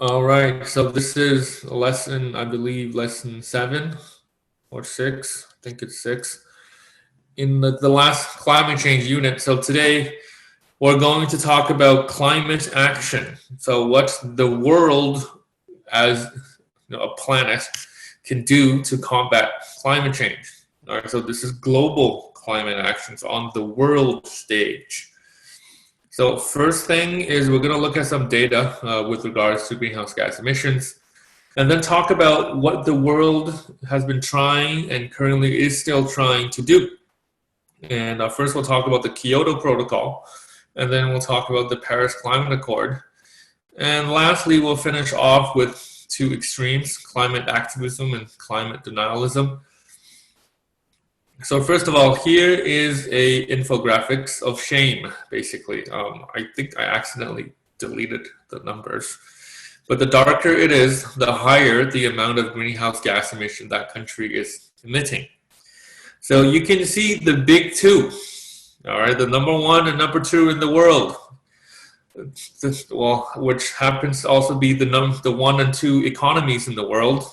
All right, so this is lesson, I believe, lesson 7 or 6. I think it's 6 in the last climate change unit. So today we're going to talk about climate action. So what the world as a planet can do to combat climate change. All right, so this is global climate actions on the world stage. So first thing is we're going to look at some data with regards to greenhouse gas emissions, and then talk about what the world has been trying and currently is still trying to do. And first we'll talk about the Kyoto Protocol, and then we'll talk about the Paris Climate Accord. And lastly, we'll finish off with two extremes, climate activism and climate denialism. So first of all, here is a infographics of shame, basically. I think I accidentally deleted the numbers. But the darker it is, the higher the amount of greenhouse gas emission that country is emitting. So you can see the big two, all right, the number 1 and number 2 in the world. Which happens to also be the 1 and 2 economies in the world.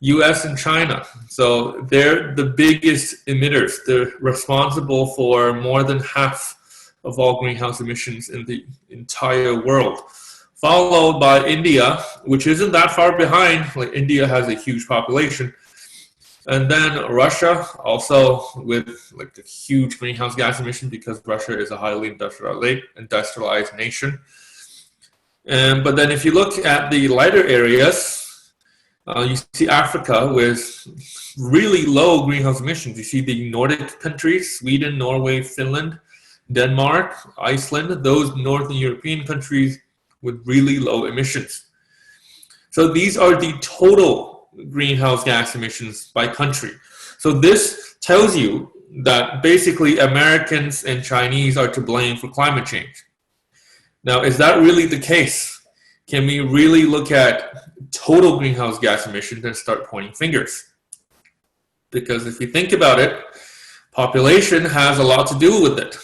US and China. So they're the biggest emitters. They're responsible for more than half of all greenhouse emissions in the entire world. Followed by India, which isn't that far behind. Like India has a huge population. And then Russia, also with like the huge greenhouse gas emission because Russia is a highly industrialized nation. But then if you look at the lighter areas, you see Africa with really low greenhouse emissions. You see the Nordic countries, Sweden, Norway, Finland, Denmark, Iceland, those Northern European countries with really low emissions. So these are the total greenhouse gas emissions by country. So this tells you that basically Americans and Chinese are to blame for climate change. Now, is that really the case? Can we really look at total greenhouse gas emissions and start pointing fingers? Because if you think about it, population has a lot to do with it.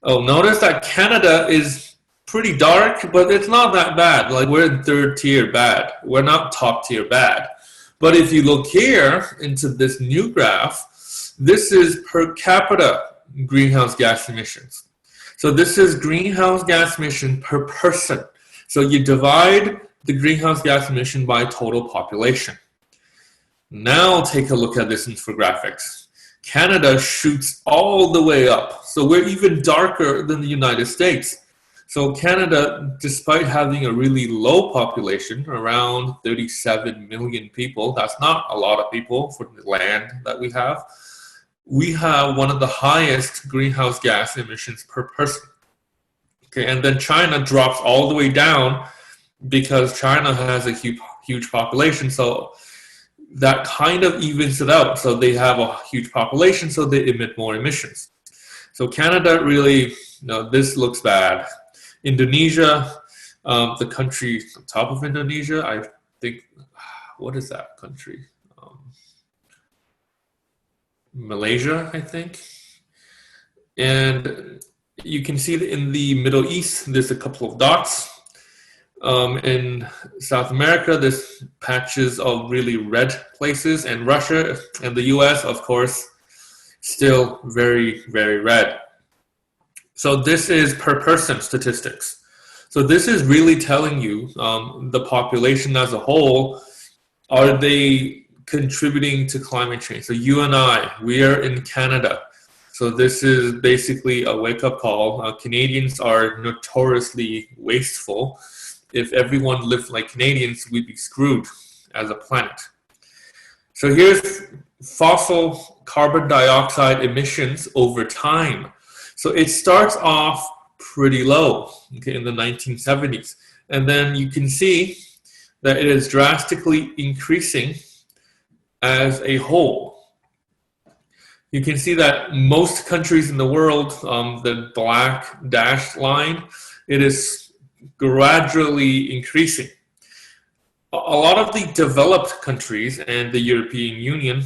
Oh, notice that Canada is pretty dark, but it's not that bad. Like we're in 3rd tier bad. We're not top tier bad. But if you look here into this new graph, this is per capita greenhouse gas emissions. So this is greenhouse gas emission per person. So you divide the greenhouse gas emission by total population. Now take a look at this infographics. Canada shoots all the way up. So we're even darker than the United States. So Canada, despite having a really low population, around 37 million people, that's not a lot of people for the land that we have one of the highest greenhouse gas emissions per person. Okay, and then China drops all the way down because China has a huge population, so that kind of evens it out. So they have a huge population, so they emit more emissions. So Canada really, this looks bad. Indonesia, the country on top of Indonesia, I think, what is that country? Malaysia, I think. And you can see that in the Middle East, there's a couple of dots. In South America, there's patches of really red places, and Russia and the US, of course, still very, very red. So this is per person statistics. So this is really telling you the population as a whole, are they contributing to climate change? So you and I, we are in Canada. So this is basically a wake-up call. Canadians are notoriously wasteful. If everyone lived like Canadians, we'd be screwed as a planet. So here's fossil carbon dioxide emissions over time. So it starts off pretty low, okay, in the 1970s. And then you can see that it is drastically increasing as a whole. You can see that most countries in the world, the black dashed line, it is gradually increasing. A lot of the developed countries and the European Union,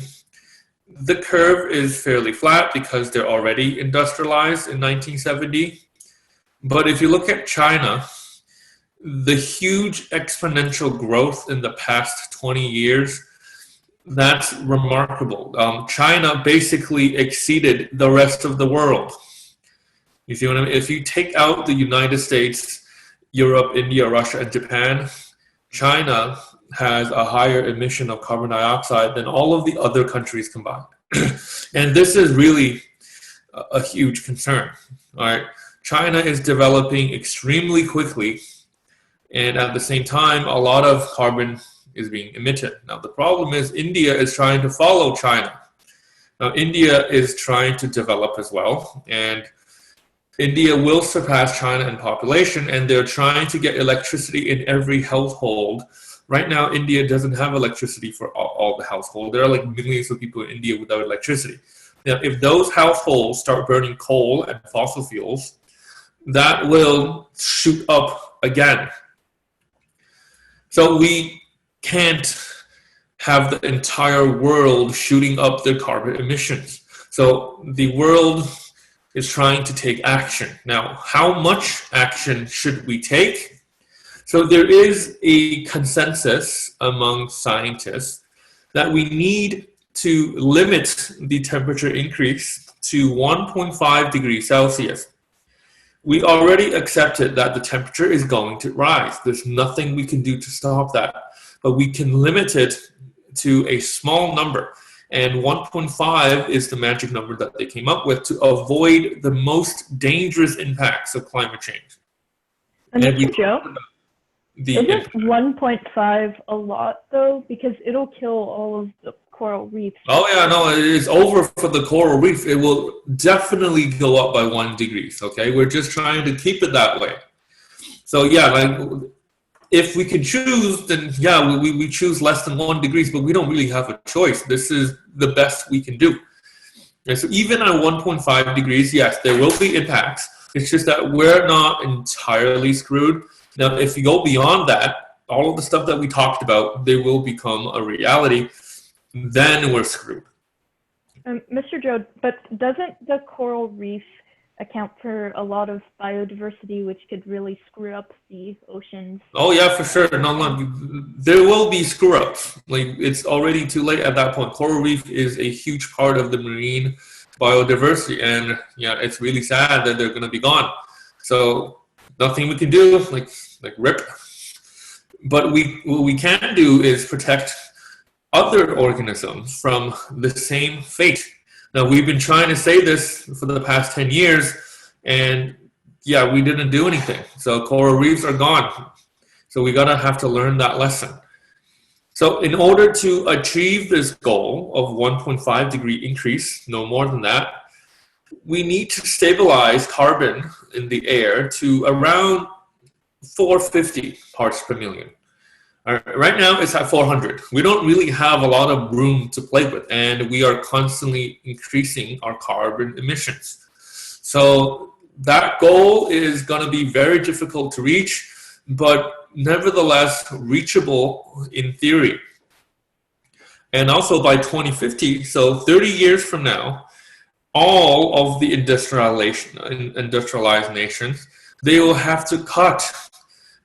the curve is fairly flat because they're already industrialized in 1970. But if you look at China, the huge exponential growth in the past 20 years, that's remarkable. China basically exceeded the rest of the world. You see what I mean? If you take out the United States, Europe, India, Russia, and Japan, China has a higher emission of carbon dioxide than all of the other countries combined. And this is really a huge concern. All right, China is developing extremely quickly, and at the same time, a lot of carbon is being emitted. Now, the problem is India is trying to follow China. Now, India is trying to develop as well, and India will surpass China in population, and they're trying to get electricity in every household. Right now, India doesn't have electricity for all the households. There are like millions of people in India without electricity. Now, if those households start burning coal and fossil fuels, that will shoot up again. So we can't have the entire world shooting up their carbon emissions. So the world is trying to take action. Now, how much action should we take? So there is a consensus among scientists that we need to limit the temperature increase to 1.5 degrees Celsius. We already accepted that the temperature is going to rise. There's nothing we can do to stop that, but we can limit it to a small number. And 1.5 is the magic number that they came up with to avoid the most dangerous impacts of climate change. And Mr. Joe, isn't 1.5 a lot though? Because it'll kill all of the coral reefs. Oh yeah, no, it is over for the coral reef. It will definitely go up by 1 degree. Okay, we're just trying to keep it that way. So yeah, like if we can choose, then yeah, we choose less than 1 degree, but we don't really have a choice. This is the best we can do. And so even at 1.5 degrees, yes, there will be impacts. It's just that we're not entirely screwed. Now, if you go beyond that, all of the stuff that we talked about, they will become a reality. Then we're screwed. Mr. Joe, but doesn't the coral reef account for a lot of biodiversity, which could really screw up the oceans? Oh yeah, for sure. No, there will be screw-ups. Like, it's already too late at that point. Coral reef is a huge part of the marine biodiversity, and yeah, it's really sad that they're going to be gone. So nothing we can do, like rip. But what we can do is protect other organisms from the same fate. Now, we've been trying to say this for the past 10 years, and yeah, we didn't do anything. So coral reefs are gone. So we have to learn that lesson. So in order to achieve this goal of 1.5 degree increase, no more than that, we need to stabilize carbon in the air to around 450 parts per million. Right now, it's at 400. We don't really have a lot of room to play with, and we are constantly increasing our carbon emissions. So that goal is going to be very difficult to reach, but nevertheless reachable in theory. And also by 2050, so 30 years from now, all of the industrialized nations, they will have to cut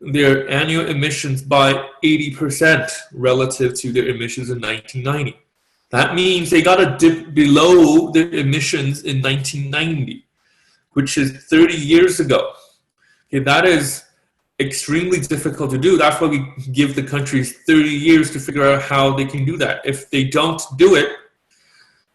their annual emissions by 80% relative to their emissions in 1990. That means they got to dip below their emissions in 1990, which is 30 years ago. Okay, that is extremely difficult to do. That's why we give the countries 30 years to figure out how they can do that. If they don't do it,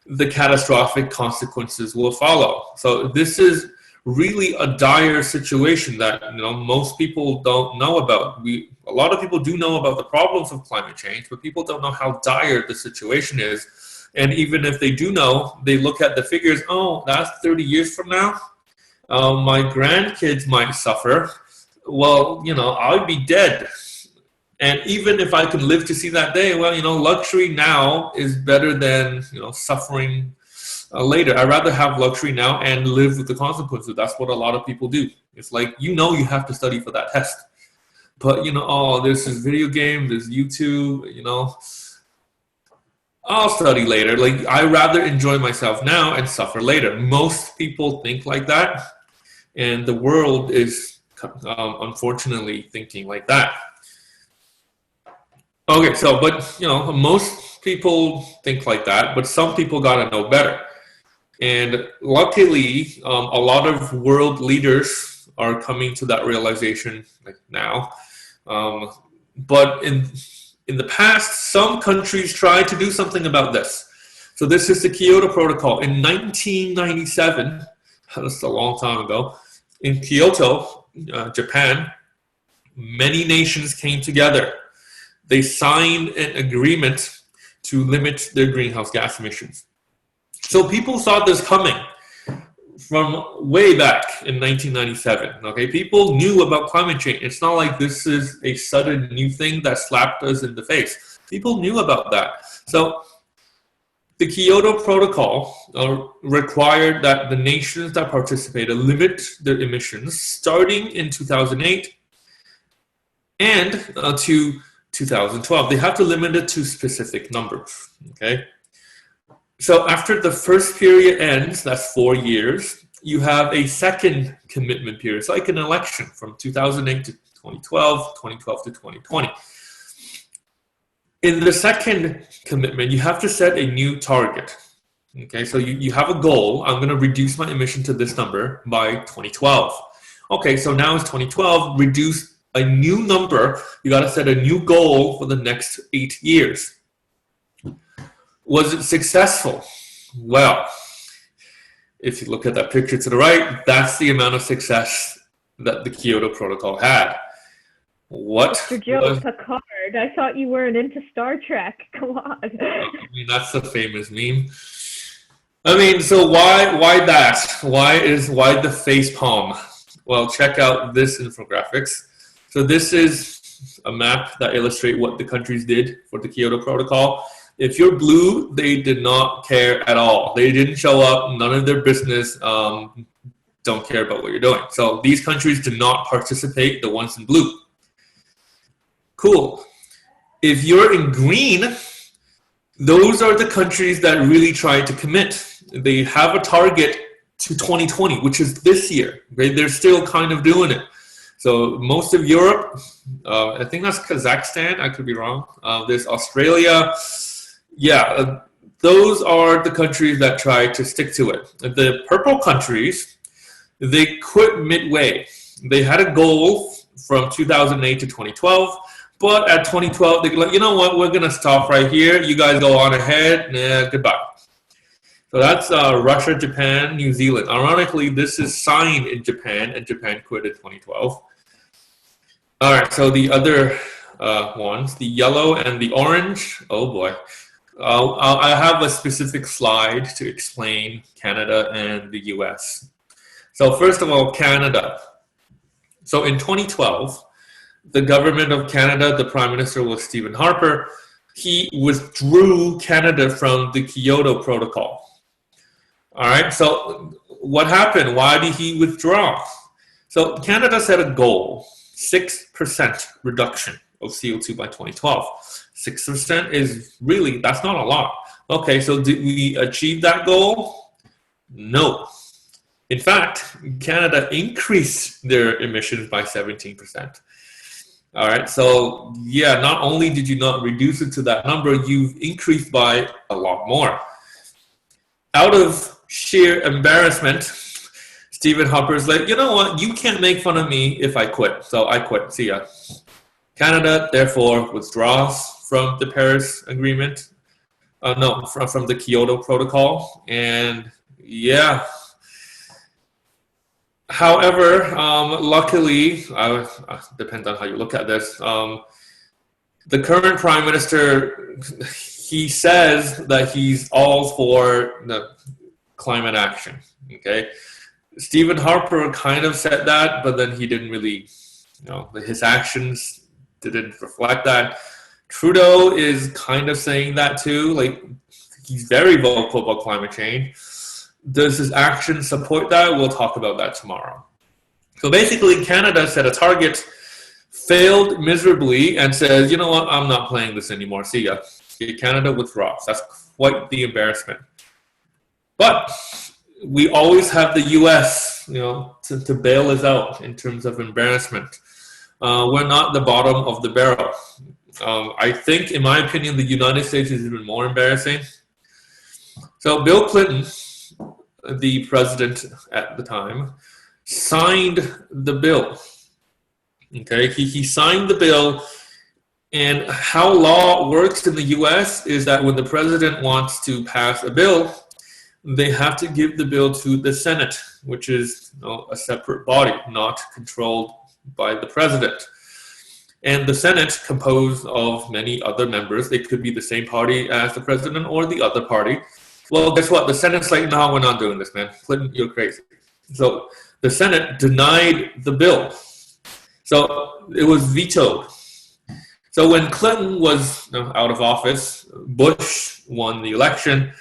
the catastrophic consequences will follow. So this is really a dire situation that most people don't know about. A lot of people do know about the problems of climate change, but people don't know how dire the situation is. And even if they do know, they look at the figures. Oh, that's 30 years from now. My grandkids might suffer. Well, I'll be dead. And even if I can live to see that day, well, luxury now is better than suffering later. I'd rather have luxury now and live with the consequences. That's what a lot of people do. It's like, you have to study for that test. But, there's this video game, there's YouTube, I'll study later. Like, I'd rather enjoy myself now and suffer later. Most people think like that. And the world is unfortunately thinking like that. Okay, so, but, most people think like that, but some people got to know better. And luckily, a lot of world leaders are coming to that realization now. But in the past, some countries tried to do something about this. So this is the Kyoto Protocol. In 1997, that's a long time ago, in Kyoto, Japan, many nations came together. They signed an agreement to limit their greenhouse gas emissions. So people saw this coming from way back in 1997. Okay, people knew about climate change. It's not like this is a sudden new thing that slapped us in the face. People knew about that. So the Kyoto Protocol required that the nations that participated limit their emissions starting in 2008 and to 2012. They have to limit it to specific numbers. Okay. So after the first period ends, that's 4 years, you have a second commitment period. It's like an election from 2008 to 2012, 2012 to 2020. In the second commitment, you have to set a new target. Okay, so you have a goal. I'm going to reduce my emission to this number by 2012. Okay, so now it's 2012, reduce a new number. You got to set a new goal for the next 8 years. Was it successful? Well, if you look at that picture to the right, that's the amount of success that the Kyoto Protocol had. What? Mr. Joe Picard, I thought you weren't into Star Trek. Come on. I mean, that's the famous meme. I mean, so why that? Why the face palm? Well, check out this infographics. So this is a map that illustrates what the countries did for the Kyoto Protocol. If you're blue, they did not care at all. They didn't show up, none of their business, don't care about what you're doing. So these countries did not participate, the ones in blue. Cool. If you're in green, those are the countries that really tried to commit. They have a target to 2020, which is this year. Okay? They're still kind of doing it. So most of Europe, I think that's Kazakhstan, I could be wrong. There's Australia. Yeah, those are the countries that try to stick to it. The purple countries, they quit midway. They had a goal from 2008 to 2012, but at 2012, they go like, you know what, we're going to stop right here. You guys go on ahead. Nah, goodbye. So that's Russia, Japan, New Zealand. Ironically, this is signed in Japan, and Japan quit in 2012. All right, so the other ones, the yellow and the orange, oh boy. I have a specific slide to explain Canada and the US. So first of all, Canada. So in 2012, the government of Canada, the Prime Minister was Stephen Harper, he withdrew Canada from the Kyoto Protocol. All right, so what happened? Why did he withdraw? So Canada set a goal, 6% reduction of CO2 by 2012. 6% is really, that's not a lot. Okay, so did we achieve that goal? No. In fact, Canada increased their emissions by 17%. All right, so yeah, not only did you not reduce it to that number, you've increased by a lot more. Out of sheer embarrassment, Stephen Harper's like, you know what, you can't make fun of me if I quit. So I quit, see ya. Canada, therefore, withdraws from the Paris Agreement, from the Kyoto Protocol, and yeah. However, luckily, depends on how you look at this, the current Prime Minister, he says that he's all for the climate action, okay? Stephen Harper kind of said that, but then he didn't really, his actions didn't reflect that. Trudeau is kind of saying that too, like he's very vocal about climate change. Does his action support that? We'll talk about that tomorrow. So basically, Canada set a target, failed miserably, and says, you know what, I'm not playing this anymore. See ya. Canada withdraws. That's quite the embarrassment. But we always have the US to bail us out in terms of embarrassment. We're not the bottom of the barrel. I think, in my opinion, the United States is even more embarrassing. So Bill Clinton, the president at the time, signed the bill. Okay, he signed the bill, and how law works in the U.S. is that when the president wants to pass a bill, they have to give the bill to the Senate, which is a separate body, not controlled by the president. And the Senate, composed of many other members, they could be the same party as the president or the other party. Well, guess what? The Senate's like, no, we're not doing this, man. Clinton, you're crazy. So the Senate denied the bill. So it was vetoed. So when Clinton was out of office, Bush won the election.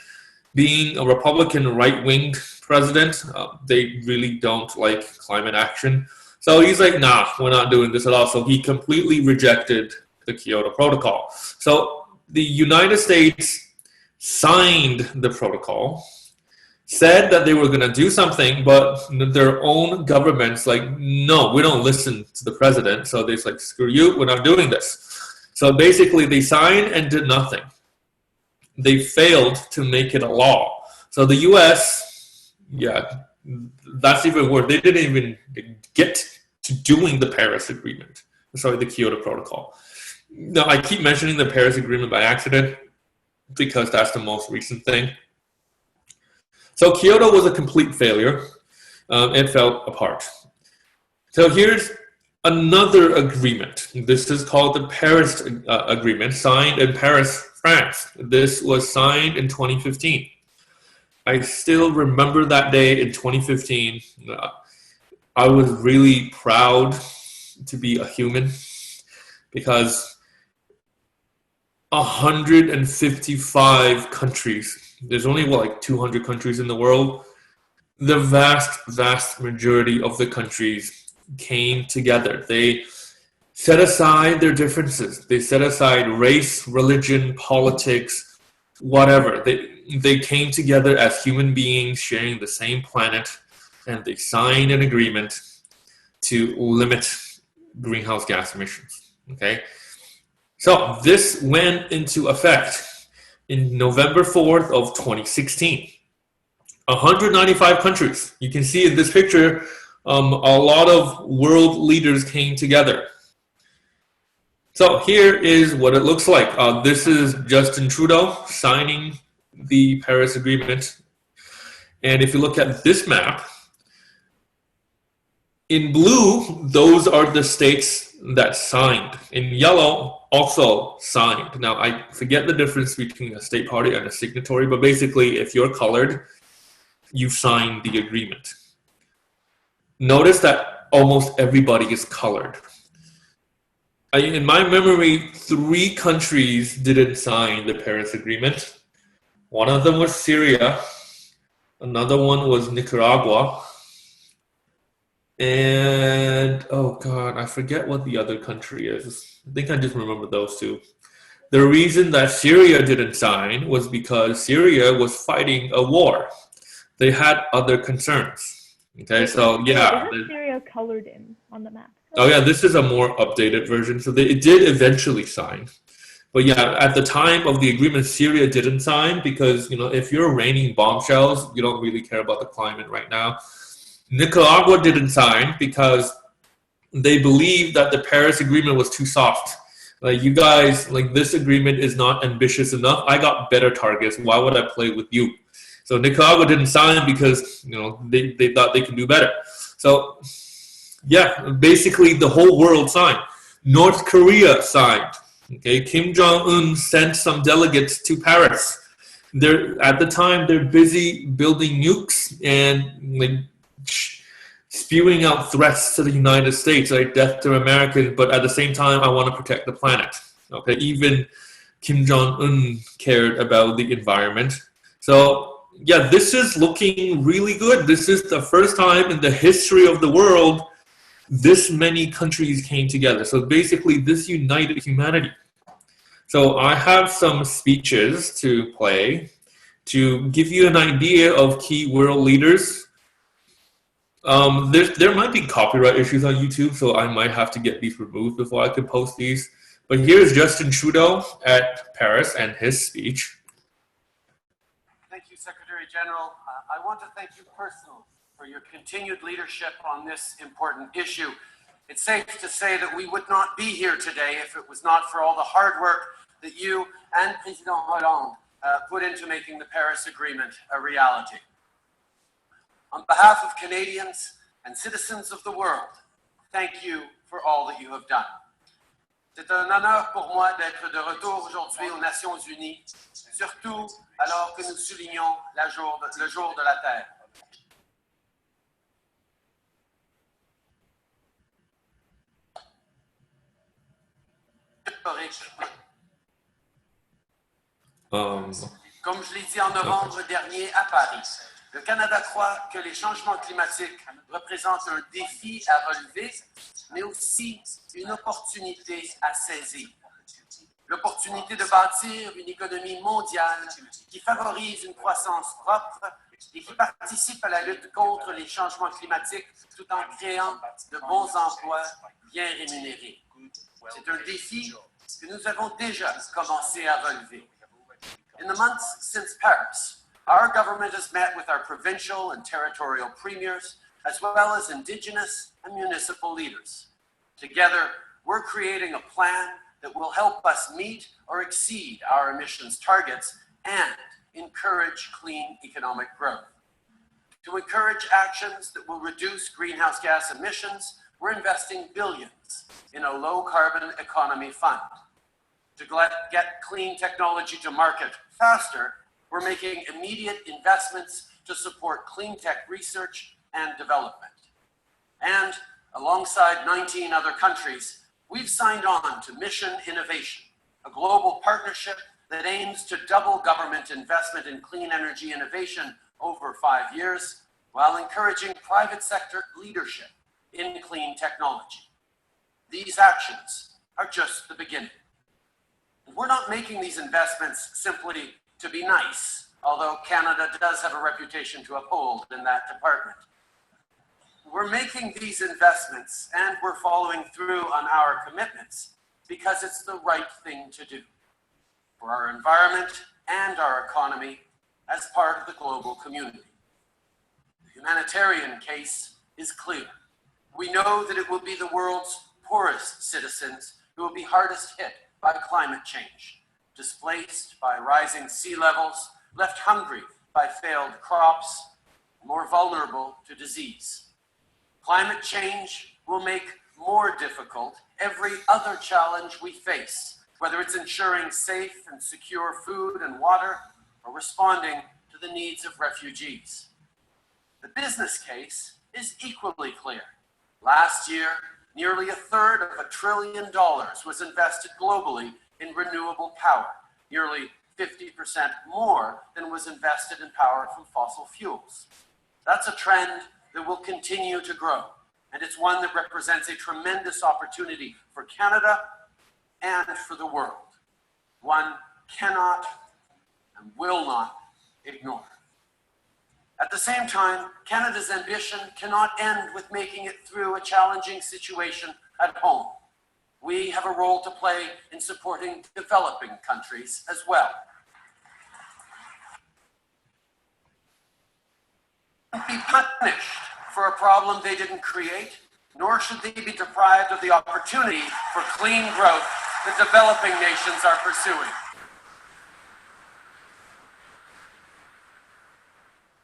Being a Republican right-winged president, they really don't like climate action. So he's like, nah, we're not doing this at all. So he completely rejected the Kyoto Protocol. So the United States signed the protocol, said that they were going to do something, but their own government's like, no, we don't listen to the president. So they're like, screw you, we're not doing this. So basically they signed and did nothing. They failed to make it a law. So the US, that's even worse. They didn't even get to doing the the Kyoto Protocol. Now, I keep mentioning the Paris Agreement by accident because that's the most recent thing. So Kyoto was a complete failure. It fell apart. So here's another agreement. This is called the Paris Agreement, signed in Paris, France. This was signed in 2015. I still remember that day in 2015. I was really proud to be a human because 155 countries, there's only 200 countries in the world. The vast majority of the countries came together. They set aside their differences. They set aside race, religion, politics, whatever. They came together as human beings sharing the same planet, and they signed an agreement to limit greenhouse gas emissions. Okay? So this went into effect in November 4th of 2016. 195 countries. You can see in this picture, a lot of world leaders came together. So here is what it looks like. This is Justin Trudeau signing the Paris Agreement. And if you look at this map, in blue, those are the states that signed. In yellow, also signed. Now, I forget the difference between a state party and a signatory, but basically, if you're colored, you signed the agreement. Notice that almost everybody is colored. In my memory, 3 countries didn't sign the Paris Agreement. One of them was Syria. Another one was Nicaragua. And, oh God, I forget what the other country is. I think I just remember those 2. The reason that Syria didn't sign was because Syria was fighting a war. They had other concerns. Okay, so yeah. Is Syria colored in on the map? Oh yeah, this is a more updated version. So it did eventually sign. But yeah, at the time of the agreement, Syria didn't sign because, if you're raining bombshells, you don't really care about the climate right now. Nicaragua didn't sign because they believed that the Paris Agreement was too soft. You guys, this agreement is not ambitious enough. I got better targets. Why would I play with you? So Nicaragua didn't sign because, they thought they could do better. So yeah, basically the whole world signed. North Korea signed. Okay, Kim Jong-un sent some delegates to Paris. At the time, they're busy building nukes and spewing out threats to the United States, like death to Americans, but at the same time, I want to protect the planet. Okay, even Kim Jong-un cared about the environment. So yeah, this is looking really good. This is the first time in the history of the world this many countries came together. So basically, this united humanity. So I have some speeches to play to give you an idea of key world leaders. There might be copyright issues on YouTube, so I might have to get these removed before I can post these. But here's Justin Trudeau at Paris and his speech. Thank you, Secretary General. I want to thank you personally for your continued leadership on this important issue. It's safe to say that we would not be here today if it was not for all the hard work that you and President Hollande put into making the Paris Agreement a reality. On behalf of Canadians and citizens of the world, thank you for all that you have done. C'est un honneur pour moi d'être de retour aujourd'hui aux Nations Unies, surtout alors que nous soulignons le jour de la Terre. Comme je l'ai dit en novembre dernier à Paris, le Canada croit que les changements climatiques représentent un défi à relever, mais aussi une opportunité à saisir. L'opportunité de bâtir une économie mondiale qui favorise une croissance propre et qui participe à la lutte contre les changements climatiques tout en créant de bons emplois bien rémunérés. C'est un défi que nous avons déjà commencé à relever. In the months since Paris, our government has met with our provincial and territorial premiers, as well as Indigenous and municipal leaders. Together, we're creating a plan that will help us meet or exceed our emissions targets and encourage clean economic growth. To encourage actions that will reduce greenhouse gas emissions, we're investing billions in a low-carbon economy fund. To get clean technology to market faster, we're making immediate investments to support clean tech research and development. And alongside 19 other countries, we've signed on to Mission Innovation, a global partnership that aims to double government investment in clean energy innovation over 5 years, while encouraging private sector leadership in clean technology. These actions are just the beginning. And we're not making these investments simply to be nice, although Canada does have a reputation to uphold in that department. We're making these investments and we're following through on our commitments because it's the right thing to do for our environment and our economy as part of the global community. The humanitarian case is clear. We know that it will be the world's poorest citizens who will be hardest hit by climate change, displaced by rising sea levels, left hungry by failed crops, more vulnerable to disease. Climate change will make more difficult every other challenge we face, whether it's ensuring safe and secure food and water or responding to the needs of refugees. The business case is equally clear. Last year, nearly a third of $1 trillion was invested globally in renewable power, nearly 50% more than was invested in power from fossil fuels. That's a trend that will continue to grow, and it's one that represents a tremendous opportunity for Canada and for the world. One cannot and will not ignore. At the same time, Canada's ambition cannot end with making it through a challenging situation at home. We have a role to play in supporting developing countries as well. Be punished for a problem they didn't create, nor should they be deprived of the opportunity for clean growth that developing nations are pursuing.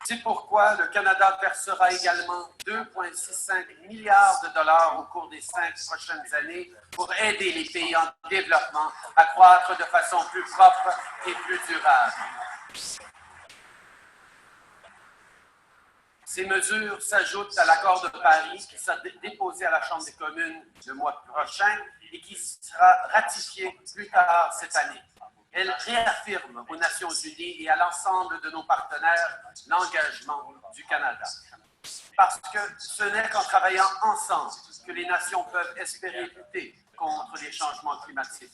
C'est pourquoi le Canada versera également 2,65 milliards de dollars au cours des 5 prochaines années pour aider les pays en développement à croître de façon plus propre et plus durable. Ces mesures s'ajoutent à l'accord de Paris qui sera déposé à la Chambre des communes le mois prochain et qui sera ratifié plus tard cette année. Elle réaffirme aux Nations Unies et à l'ensemble de nos partenaires l'engagement du Canada. Parce que ce n'est qu'en travaillant ensemble que les nations peuvent espérer lutter contre les changements climatiques.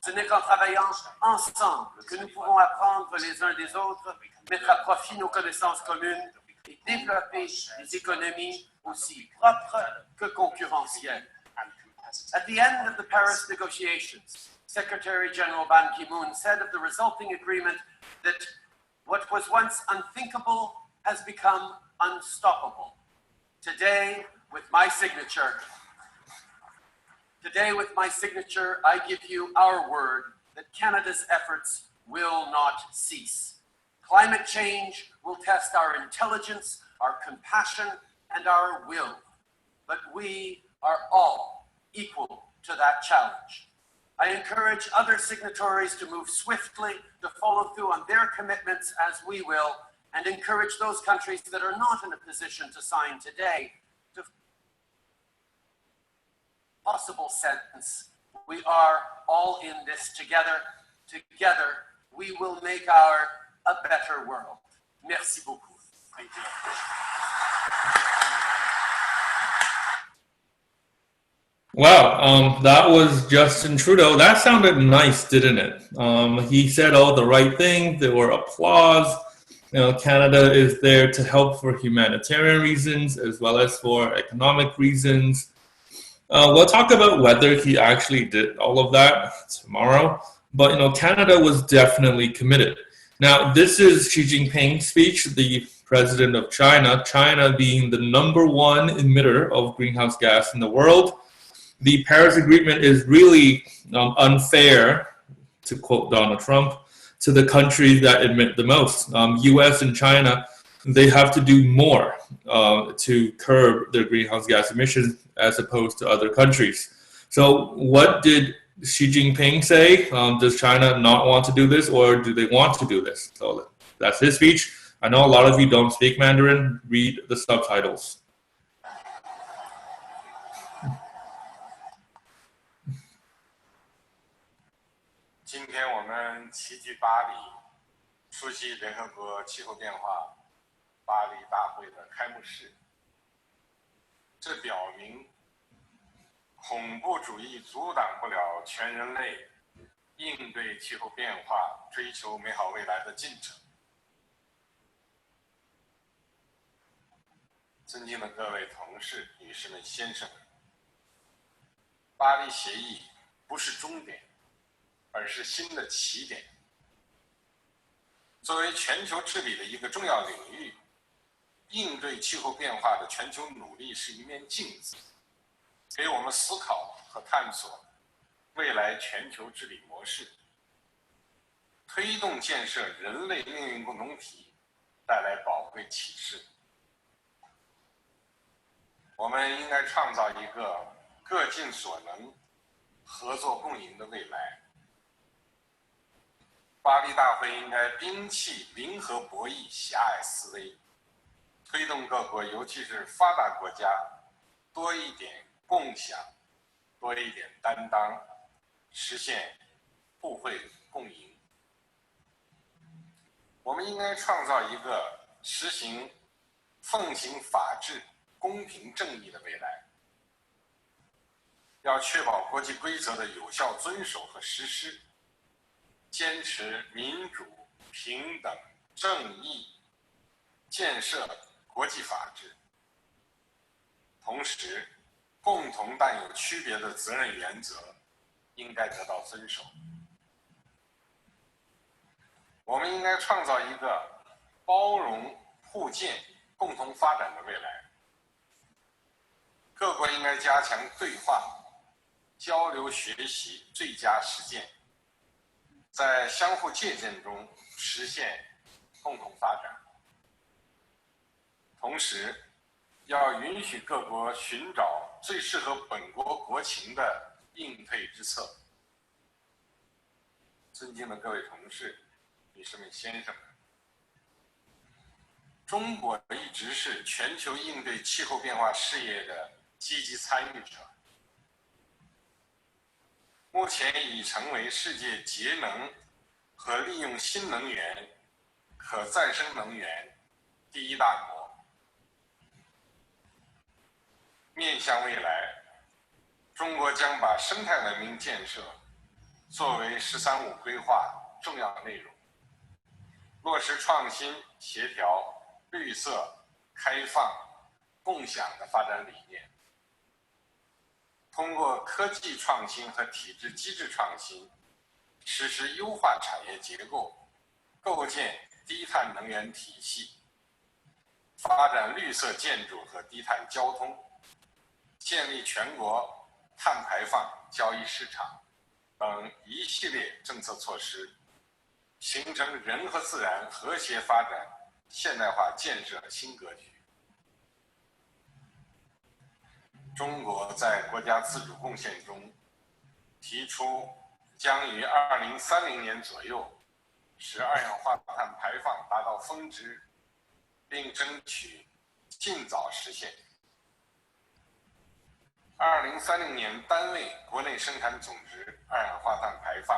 Ce n'est qu'en travaillant ensemble que nous pouvons apprendre les uns des autres, mettre à profit nos connaissances communes et développer des économies aussi propres que concurrentielles. At the end of the Paris negotiations, Secretary General Ban Ki-moon said of the resulting agreement that what was once unthinkable has become unstoppable. Today, with my signature, I give you our word that Canada's efforts will not cease. Climate change will test our intelligence, our compassion, and our will, but we are all equal to that challenge. I encourage other signatories to move swiftly, to follow through on their commitments as we will, and encourage those countries that are not in a position to sign today to possible sense. We are all in this together. Together, we will make a better world. Merci beaucoup. Thank you. Wow, that was Justin Trudeau. That sounded nice, didn't it? He said all the right things. There were applause. Canada is there to help for humanitarian reasons as well as for economic reasons. We'll talk about whether he actually did all of that tomorrow. But Canada was definitely committed. Now, this is Xi Jinping's speech, the president of China. China being the #1 emitter of greenhouse gas in the world. The Paris Agreement is really unfair, to quote Donald Trump, to the countries that emit the most. U.S. and China, they have to do more to curb their greenhouse gas emissions as opposed to other countries. So what did Xi Jinping say? Does China not want to do this, or do they want to do this? So that's his speech. I know a lot of you don't speak Mandarin. Read the subtitles. 今天我们齐聚巴黎，出席联合国气候变化巴黎大会的开幕式。这表明，恐怖主义阻挡不了全人类应对气候变化、追求美好未来的进程。尊敬的各位同事、女士们、先生们，巴黎协议不是终点，而是新的起点。作为全球治理的一个重要领域，应对气候变化的全球努力是一面镜子，给我们思考和探索未来全球治理模式，推动建设人类命运共同体带来宝贵启示。我们应该创造一个各尽所能、合作共赢的未来。巴黎大会应该摒弃零和博弈狭隘思维，推动各国，尤其是发达国家，多一点共享，多一点担当，实现互惠共赢。我们应该创造一个奉行法治、公平正义的未来。要确保国际规则的有效遵守和实施，坚持民主、平等、正义，建设国际法治。同时，共同但有区别的责任原则应该得到遵守。我们应该创造一个包容、互鉴、共同发展的未来。各国应该加强对话、交流学习、最佳实践，在相互借鉴中实现共同发展。同时，要允许各国寻找最适合本国国情的应对之策。尊敬的各位同事、女士们、先生们，中国一直是全球应对气候变化事业的积极参与者，目前已成为世界节能和利用新能源、可再生能源第一大国。面向未来，中国将把生态文明建设作为“十三五”规划重要内容，落实创新、协调、绿色、开放、共享的发展理念，通过科技创新和体制机制创新，实施优化产业结构，构建低碳能源体系，发展绿色建筑和低碳交通，建立全国碳排放交易市场等一系列政策措施，形成人和自然和谐发展现代化建设新格局。中国在国家自主贡献中提出，将于2030年左右使二氧化碳排放达到峰值，并争取尽早实现。2030年单位国内生产总值二氧化碳排放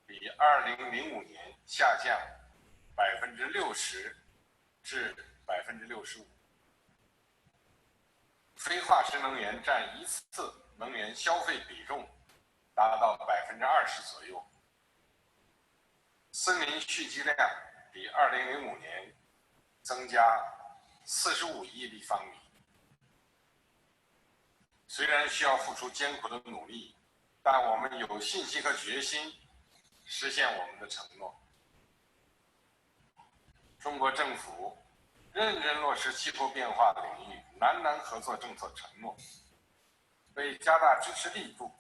比2005年下降60%至65%。非化石能源占一次能源消费比重达到20%左右。森林蓄积量比2005年增加45亿立方米。虽然需要付出艰苦的努力，但我们有信心和决心实现我们的承诺。中国政府认真落实气候变化领域南南合作政策承诺，为加大支持力度，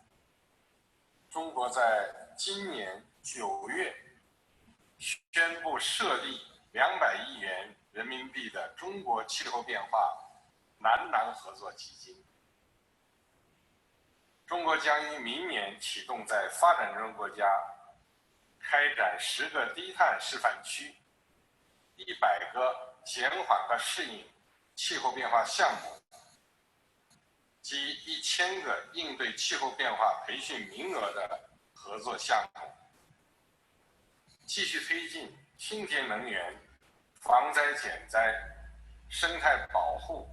中国在今年9月宣布设立200亿元人民币的中国气候变化南南合作基金。中国将于明年启动在发展中国家开展10个低碳示范区、100个减缓和适应气候变化项目及1000个应对气候变化培训名额的合作项目，继续推进清洁能源、防灾减灾、生态保护、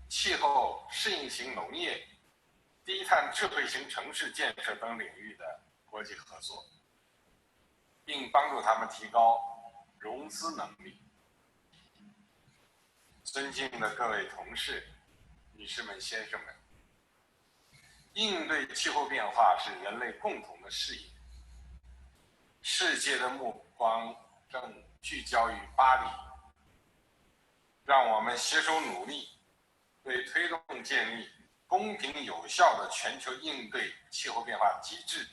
气候适应型农业、低碳智慧型城市建设等领域的国际合作，并帮助他们提高融资能力。尊敬的各位同事、女士们、先生们，应对气候变化是人类共同的事业。世界的目光正聚焦于巴黎，让我们携手努力，为推动建立公平有效的全球应对气候变化机制，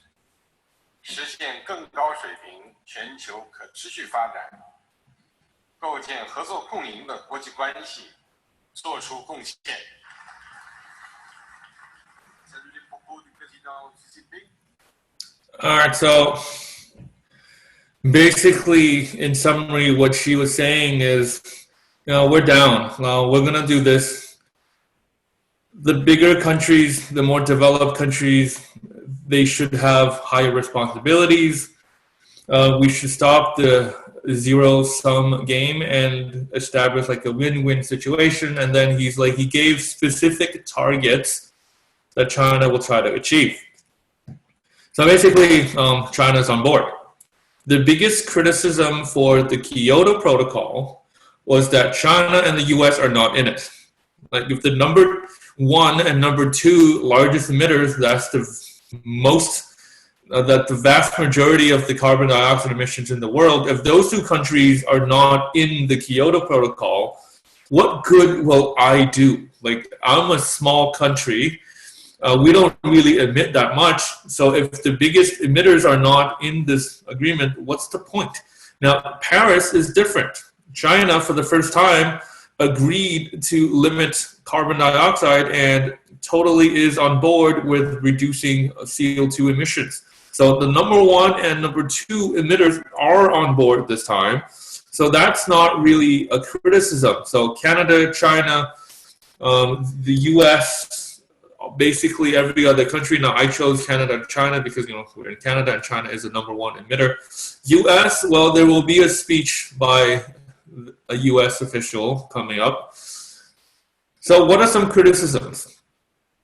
实现更高水平全球可持续发展，构建合作共赢的国际关系，做出贡献。All right, so basically, in summary, what she was saying is, we're down. We're going to do this. The bigger countries, the more developed countries, they should have higher responsibilities. We should stop the zero-sum game and establish like a win-win situation. And then he gave specific targets that China will try to achieve. So basically, China's on board. The biggest criticism for the Kyoto Protocol was that China and the US are not in it. Like if the number 1 and number 2 largest emitters, that's the most, that the vast majority of the carbon dioxide emissions in the world, if those 2 countries are not in the Kyoto Protocol, what good will I do? Like, I'm a small country. We don't really emit that much. So if the biggest emitters are not in this agreement, what's the point? Now, Paris is different. China, for the first time, agreed to limit carbon dioxide and totally is on board with reducing CO2 emissions. So the number 1 and number 2 emitters are on board this time. So that's not really a criticism. So Canada, China, the US, basically every other country. Now I chose Canada and China because we're in Canada and China is the number 1 emitter. US, well, there will be a speech by a US official coming up. So what are some criticisms?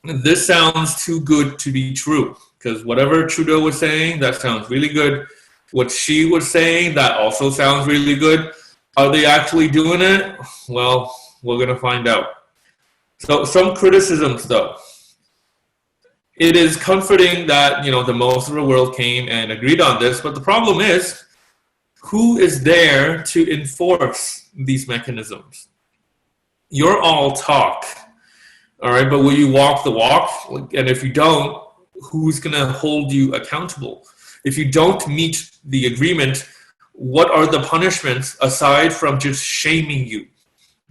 This sounds too good to be true because whatever Trudeau was saying, that sounds really good. What she was saying, that also sounds really good. Are they actually doing it? Well, We're going to find out. So some criticisms, though. It is comforting that, the most of the world came and agreed on this, but the problem is, who is there to enforce these mechanisms? You're all talk, all right, but will you walk the walk? And if you don't, who's going to hold you accountable? If you don't meet the agreement, what are the punishments aside from just shaming you?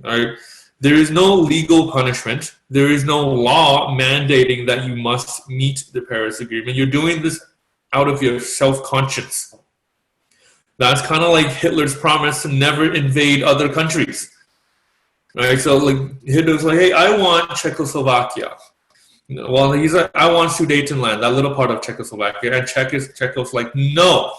All right? There is no legal punishment. There is no law mandating that you must meet the Paris Agreement. You're doing this out of your self-conscience. That's kind of like Hitler's promise to never invade other countries. Right? So Hitler's like, hey, I want Czechoslovakia. Well, he's like, I want Sudetenland, that little part of Czechoslovakia. And Czechos like, no.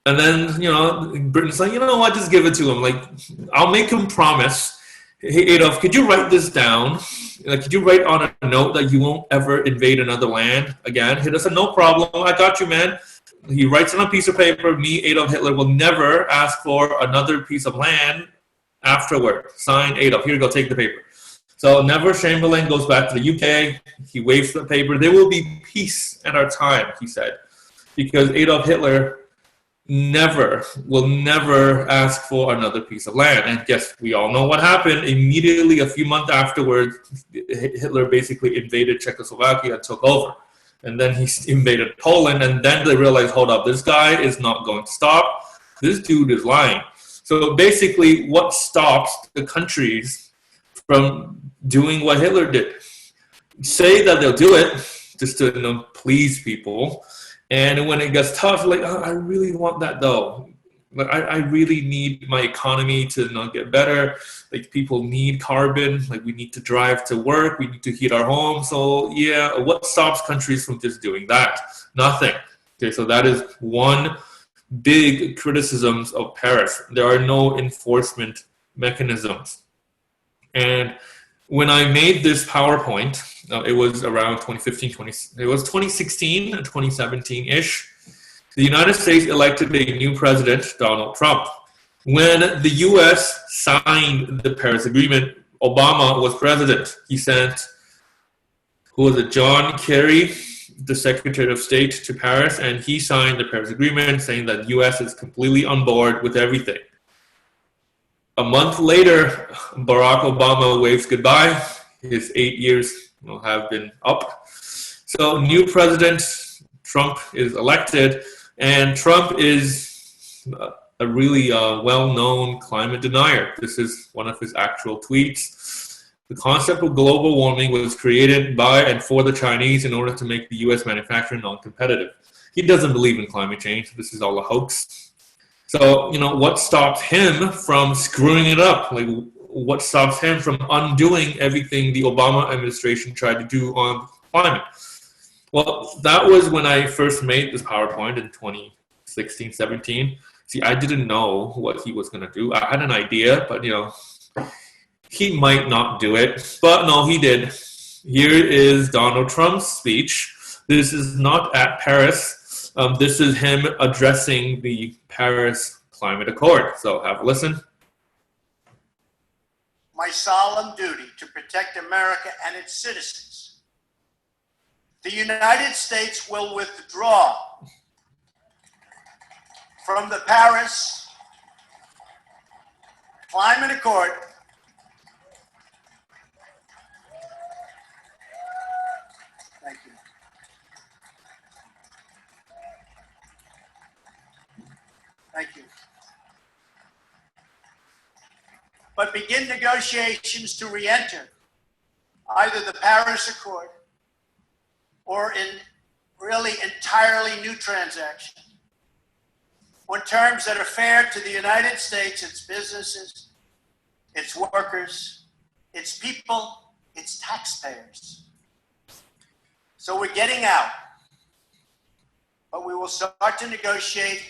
And then, Britain's like, you know what, just give it to him. Like, I'll make him promise. Hey, Adolf, could you write this down? Could you write on a note that you won't ever invade another land again? Hitler said, no problem, I got you, man. He writes on a piece of paper, me, Adolf Hitler, will never ask for another piece of land afterward. Signed, Adolf. Here you go, take the paper. So Neville Chamberlain goes back to the UK. He waves the paper. There will be peace at our time, he said, because Adolf Hitler will never ask for another piece of land. And yes, we all know what happened. Immediately, a few months afterwards, Hitler basically invaded Czechoslovakia and took over. And then he invaded Poland, and then they realized, hold up, this guy is not going to stop. This dude is lying. So basically, what stops the countries from doing what Hitler did? Say that they'll do it just to please people. And when it gets tough, like, oh, I really want that though. Like, I really need my economy to get better. Like, people need carbon. Like, we need to drive to work. We need to heat our homes. So yeah, what stops countries from just doing that? Nothing. Okay, so that is one big criticism of Paris. There are no enforcement mechanisms. And when I made this PowerPoint, it was around 2016 and 2017-ish. The United States elected a new president, Donald Trump. When the US signed the Paris Agreement, Obama was president. He sent, John Kerry, the Secretary of State, to Paris, and he signed the Paris Agreement saying that the US is completely on board with everything. A month later, Barack Obama waves goodbye. His 8 years have been up. So new president Trump is elected, and Trump is a really well-known climate denier. This is one of his actual tweets. The concept of global warming was created by and for the Chinese in order to make the U.S. manufacturing non-competitive. He doesn't believe in climate change. This is all a hoax. So, what stops him from screwing it up? Like, what stops him from undoing everything the Obama administration tried to do on climate? Well, that was when I first made this PowerPoint in 2016, 17. See, I didn't know what he was going to do. I had an idea, but, he might not do it. But no, he did. Here is Donald Trump's speech. This is not at Paris. This is him addressing the Paris Climate Accord. So have a listen. My solemn duty to protect America and its citizens. The United States will withdraw from the Paris Climate Accord Thank you. Thank you. But begin negotiations to re-enter either the Paris Accord or in really entirely new transaction on terms that are fair to the United States, its businesses, its workers, its people, its taxpayers. So we're getting out, but we will start to negotiate,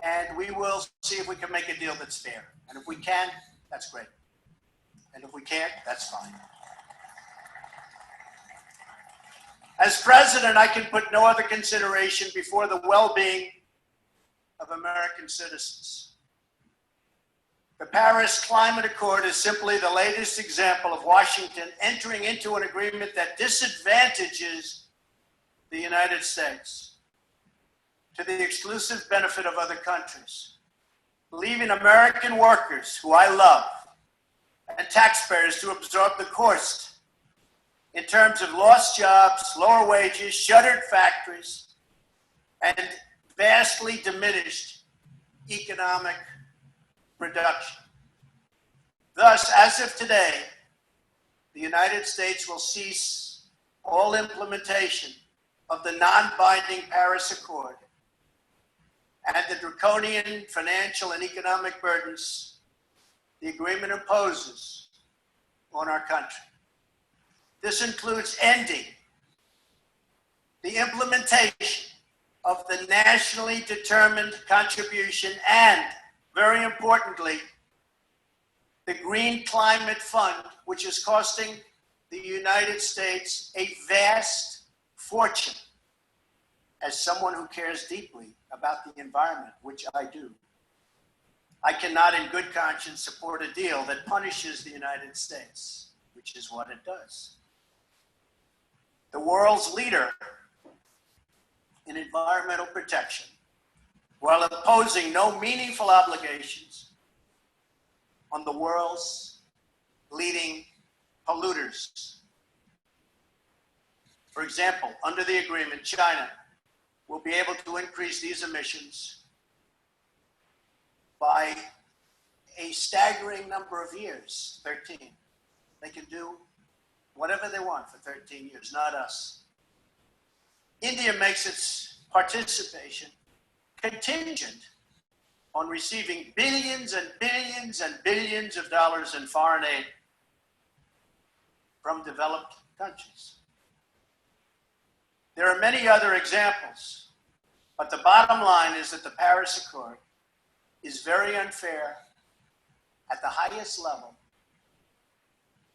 and we will see if we can make a deal that's fair. And if we can, that's great. And if we can't, that's fine. As president, I can put no other consideration before the well-being of American citizens. The Paris Climate Accord is simply the latest example of Washington entering into an agreement that disadvantages the United States to the exclusive benefit of other countries, leaving American workers, who I love, and taxpayers to absorb the cost in terms of lost jobs, lower wages, shuttered factories, and vastly diminished economic production. Thus, as of today, the United States will cease all implementation of the non-binding Paris Accord and the draconian financial and economic burdens the agreement imposes on our country. This includes ending the implementation of the nationally determined contribution and, very importantly, the Green Climate Fund, which is costing the United States a vast fortune. As someone who cares deeply about the environment, which I do, I cannot in good conscience support a deal that punishes the United States, which is what it does. The world's leader in environmental protection, while imposing no meaningful obligations on the world's leading polluters. For example, under the agreement, China will be able to increase these emissions by a staggering number of years, 13. They can do whatever they want for 13 years, not us. India makes its participation contingent on receiving billions and billions and billions of dollars in foreign aid from developed countries. There are many other examples, but the bottom line is that the Paris Accord is very unfair at the highest level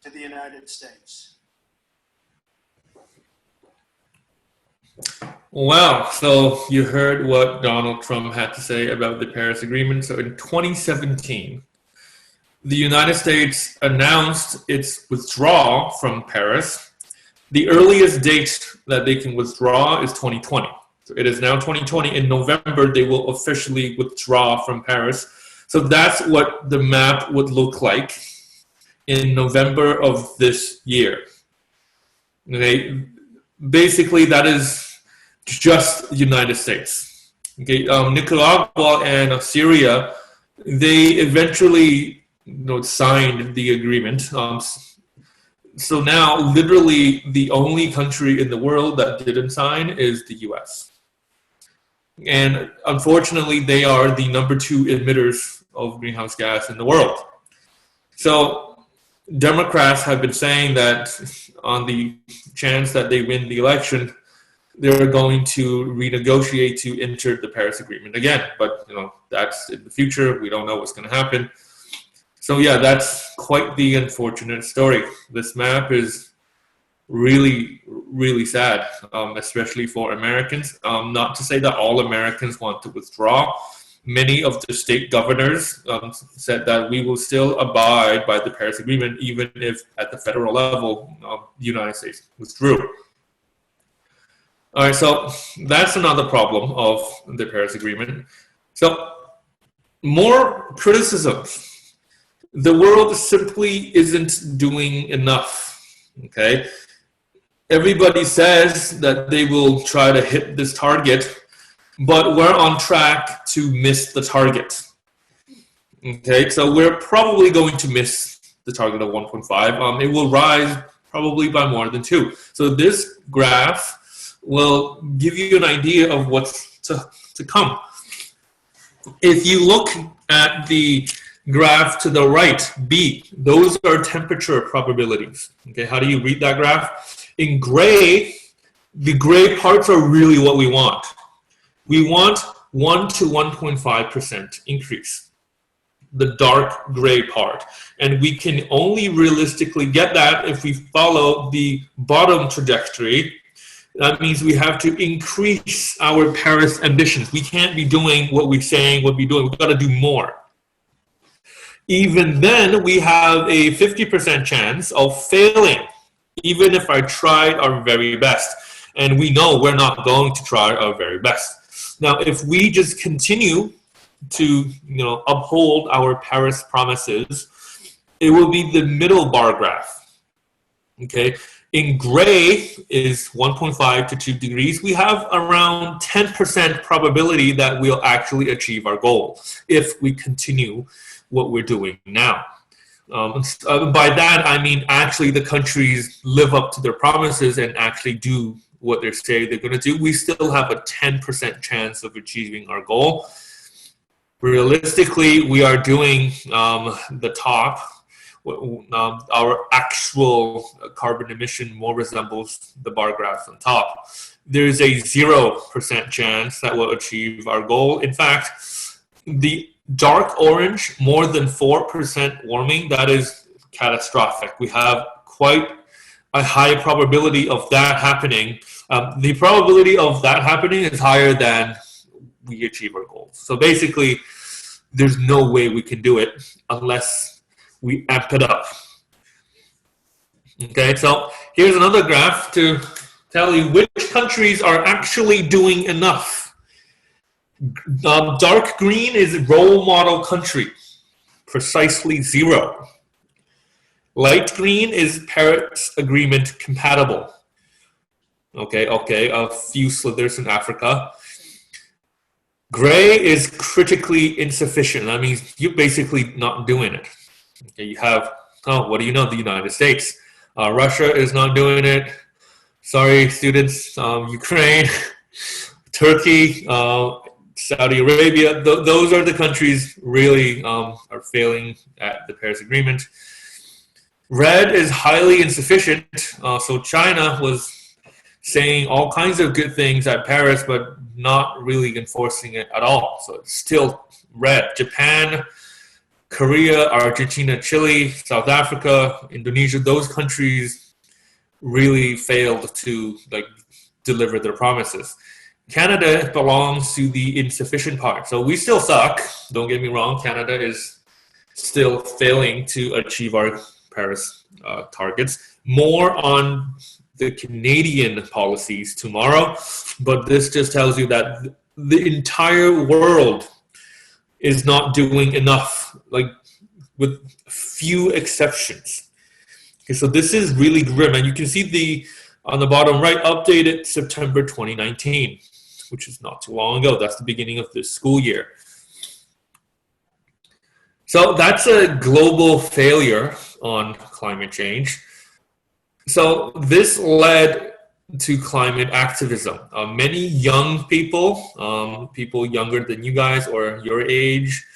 to the United States. Wow, so you heard what Donald Trump had to say about the Paris Agreement. So in 2017, the United States announced its withdrawal from Paris. The earliest date that they can withdraw is 2020. So it is now 2020. In November, they will officially withdraw from Paris. So that's what the map would look like in November of this year. Okay, basically that is just the United States. Okay, Nicaragua and Syria, they eventually signed the agreement. So now, literally, the only country in the world that didn't sign is the US. And unfortunately, they are the number 2 emitters of greenhouse gas in the world. So Democrats have been saying that on the chance that they win the election, they're going to renegotiate to enter the Paris Agreement again. But, that's in the future. We don't know what's going to happen. So yeah, that's quite the unfortunate story. This map is really, really sad, especially for Americans. Not to say that all Americans want to withdraw. Many of the state governors said that we will still abide by the Paris Agreement, even if at the federal level, the United States withdrew. All right, so that's another problem of the Paris Agreement. So more criticisms. The world simply isn't doing enough, okay? Everybody says that they will try to hit this target, but we're on track to miss the target, okay? So we're probably going to miss the target of 1.5. It will rise probably by more than 2. So this graph will give you an idea of what's to come. If you look at the graph to the right, B, those are temperature probabilities. Okay, how do you read that graph? In gray, the gray parts are really what we want. We want 1 to 1.5% increase, the dark gray part. And we can only realistically get that if we follow the bottom trajectory. That means we have to increase our Paris ambitions. We can't be doing what we're saying we'll be doing. We've got to do more. even then we have a 50% chance of failing, even if I tried our very best. And we know we're not going to try our very best. Now, if we just continue to uphold our Paris promises, it will be the middle bar graph. Okay, in gray is 1.5 to 2 degrees. We have around 10% probability that we'll actually achieve our goal if we continue what we're doing now. By that, I mean actually the countries live up to their promises and actually do what they say they're going to do. We still have a 10% chance of achieving our goal. Realistically, we are doing the top. Our actual carbon emission more resembles the bar graphs on top. There's a 0% chance that we'll achieve our goal. In fact, the dark orange, more than 4% warming, that is catastrophic. We have quite a high probability of that happening. The probability of that happening is higher than we achieve our goals. So basically, there's no way we can do it unless we amp it up. Okay, so here's another graph to tell you which countries are actually doing enough. Dark green is role model country, precisely 0. Light green is Paris Agreement compatible. Okay, a few slithers in Africa. Gray is critically insufficient. That means you're basically not doing it. Okay, you have, what do you know? The United States. Russia is not doing it. Sorry, students. Ukraine, Turkey, Saudi Arabia. Those are the countries really are failing at the Paris Agreement. Red is highly insufficient. So China was saying all kinds of good things at Paris, but not really enforcing it at all. So it's still red. Japan, Korea, Argentina, Chile, South Africa, Indonesia, those countries really failed to deliver their promises. Canada belongs to the insufficient part. So we still suck. Don't get me wrong. Canada is still failing to achieve our Paris targets. More on the Canadian policies tomorrow, but this just tells you that the entire world is not doing enough, with few exceptions. Okay, so this is really grim, and you can see on the bottom right, updated September 2019, which is not too long ago. That's the beginning of this school year. So that's a global failure on climate change. So this led to climate activism. Many young people, people younger than you guys or your age,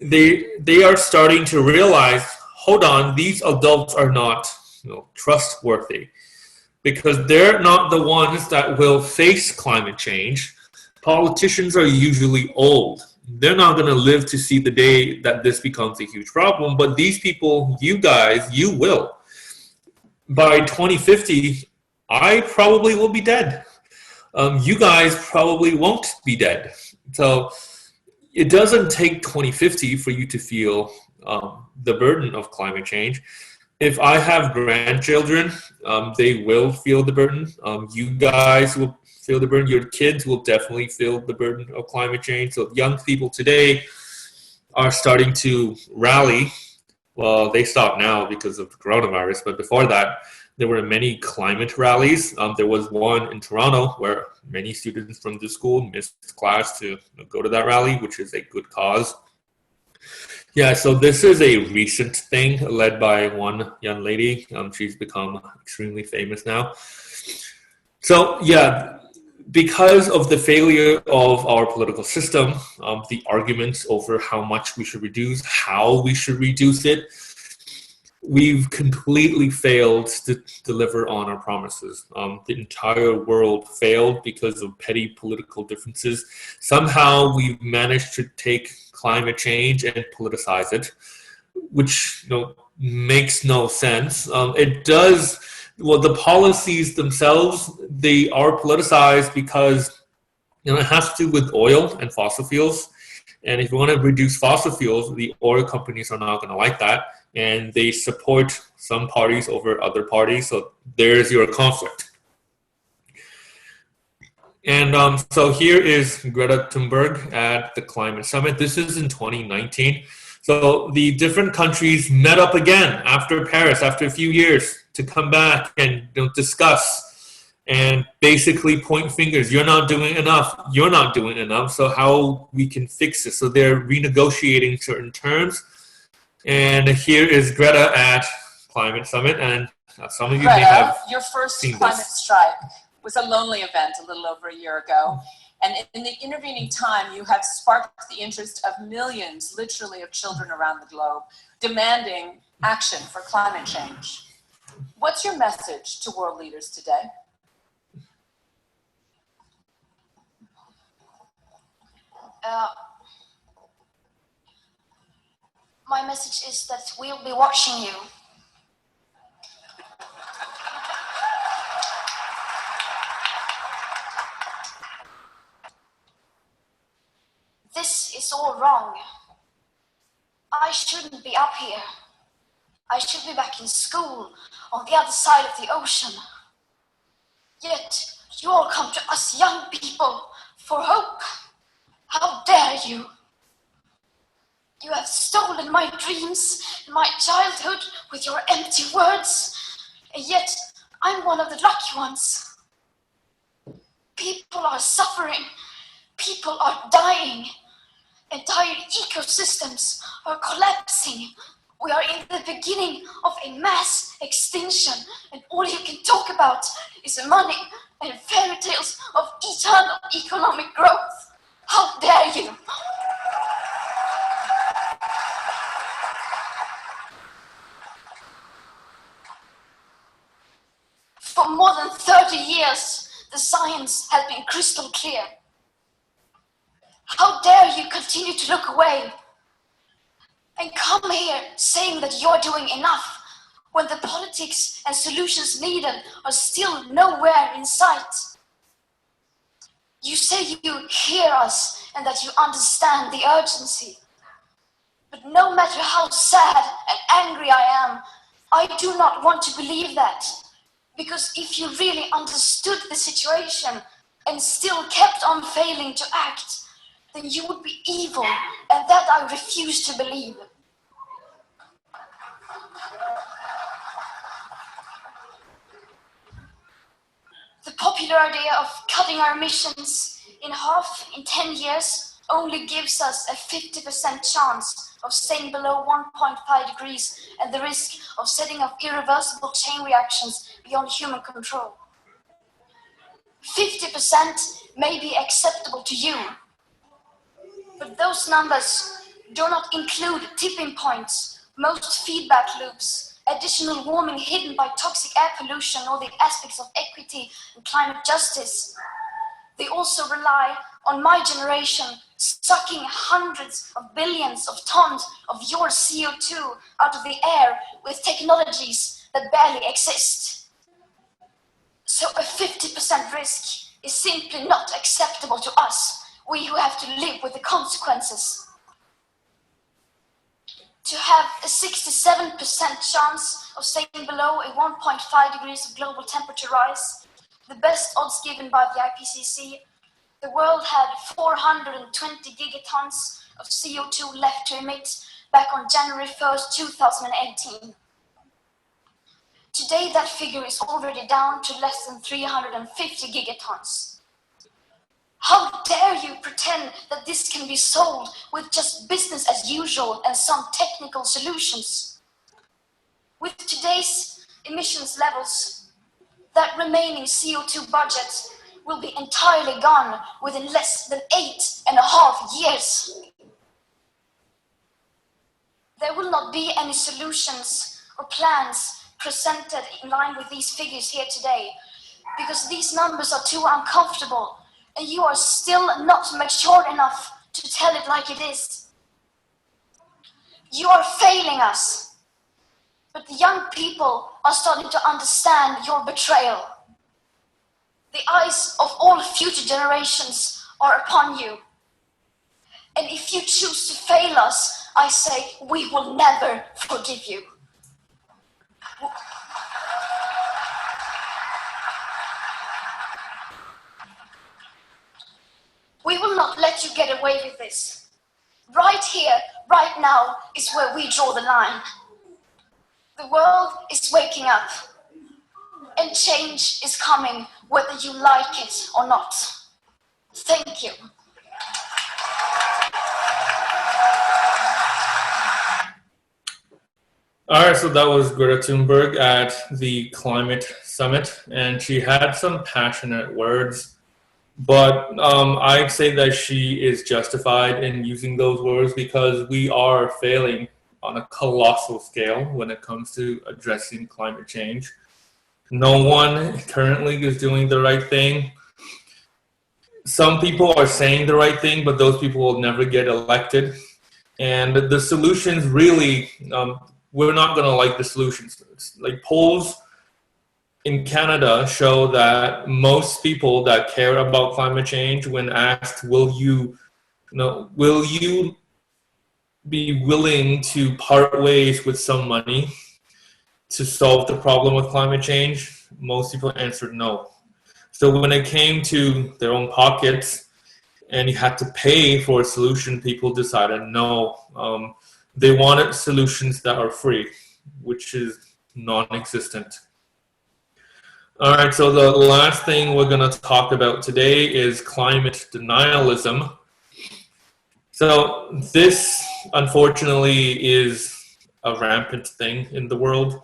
they are starting to realize, hold on, these adults are not trustworthy, because they're not the ones that will face climate change. Politicians are usually old. They're not going to live to see the day that this becomes a huge problem, but these people, you guys, you will. By 2050, I probably will be dead. You guys probably won't be dead. So it doesn't take 2050 for you to feel the burden of climate change. If I have grandchildren, they will feel the burden. You guys will feel the burden. Your kids will definitely feel the burden of climate change. So young people today are starting to rally. Well, they stopped now because of the coronavirus, but before that, there were many climate rallies. There was one in Toronto where many students from the school missed class to go to that rally, which is a good cause. Yeah, so this is a recent thing led by one young lady. She's become extremely famous now. So yeah, because of the failure of our political system, the arguments over how much we should reduce, how we should reduce it, we've completely failed to deliver on our promises. The entire world failed because of petty political differences. Somehow we've managed to take climate change and politicize it, which makes no sense. It does. Well, the policies themselves, they are politicized because it has to do with oil and fossil fuels. And if you want to reduce fossil fuels, the oil companies are not going to like that. And they support some parties over other parties. So there's your conflict. And so here is Greta Thunberg at the climate summit. This is in 2019. So the different countries met up again after Paris, after a few years, to come back and discuss and basically point fingers. You're not doing enough. You're not doing enough. So how we can fix this? So they're renegotiating certain terms. And here is Greta at Climate Summit. And some of you may have your first seen climate this. strike was a lonely event a little over a year ago. And in the intervening time, you have sparked the interest of millions, literally, of children around the globe, demanding action for climate change. What's your message to world leaders today? My message is that we'll be watching you. This is all wrong. I shouldn't be up here. I should be back in school on the other side of the ocean. Yet you all come to us young people for hope. How dare you? You have stolen my dreams and my childhood with your empty words, and yet I'm one of the lucky ones. People are suffering. People are dying. Entire ecosystems are collapsing. We are in the beginning of a mass extinction, and all you can talk about is money and fairy tales of eternal economic growth. How dare you? For more than 30 years, the science has been crystal clear. How dare you continue to look away and come here saying that you're doing enough when the politics and solutions needed are still nowhere in sight? You say you hear us and that you understand the urgency. But no matter how sad and angry I am, I do not want to believe that. Because if you really understood the situation and still kept on failing to act, then you would be evil, and that I refuse to believe. The popular idea of cutting our emissions in half in 10 years only gives us a 50% chance of staying below 1.5 degrees and the risk of setting up irreversible chain reactions beyond human control. 50% may be acceptable to you, but those numbers do not include tipping points, most feedback loops, additional warming hidden by toxic air pollution, or the aspects of equity and climate justice. They also rely on my generation sucking hundreds of billions of tons of your CO2 out of the air with technologies that barely exist. So a 50% risk is simply not acceptable to us, we who have to live with the consequences. To have a 67% chance of staying below a 1.5 degrees of global temperature rise, the best odds given by the IPCC, the world had 420 gigatons of CO2 left to emit back on January 1st, 2018. Today, that figure is already down to less than 350 gigatons. How dare you pretend that this can be solved with just business as usual and some technical solutions? With today's emissions levels, that remaining CO2 budget will be entirely gone within less than 8.5 years. There will not be any solutions or plans presented in line with these figures here today, because these numbers are too uncomfortable and you are still not mature enough to tell it like it is. You are failing us, but the young people are starting to understand your betrayal. The eyes of all future generations are upon you. And if you choose to fail us, I say we will never forgive you. We will not let you get away with this. Right here, right now, is where we draw the line. The world is waking up, and change is coming whether you like it or not. Thank you. All right, so that was Greta Thunberg at the climate summit, and she had some passionate words, but I'd say that she is justified in using those words because we are failing on a colossal scale when it comes to addressing climate change. No one currently is doing the right thing. Some people are saying the right thing, but those people will never get elected. And the solutions really, we're not going to like the solutions. Like polls in Canada show that most people that care about climate change, when asked, will you be willing to part ways with some money to solve the problem with climate change, most people answered no. So when it came to their own pockets and you had to pay for a solution, people decided no. They wanted solutions that are free, which is non-existent. All right, so the last thing we're going to talk about today is climate denialism. So this, unfortunately, is a rampant thing in the world.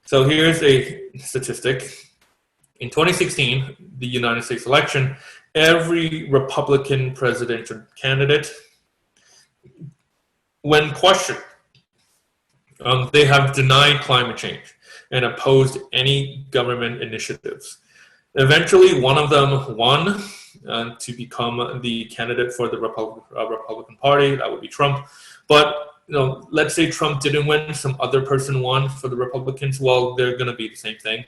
So here's a statistic. In 2016, the United States election, every Republican presidential candidate, when questioned, they have denied climate change and opposed any government initiatives. Eventually, one of them won to become the candidate for the Republican Party. That would be Trump. But let's say Trump didn't win, some other person won for the Republicans. Well, they're going to be the same thing.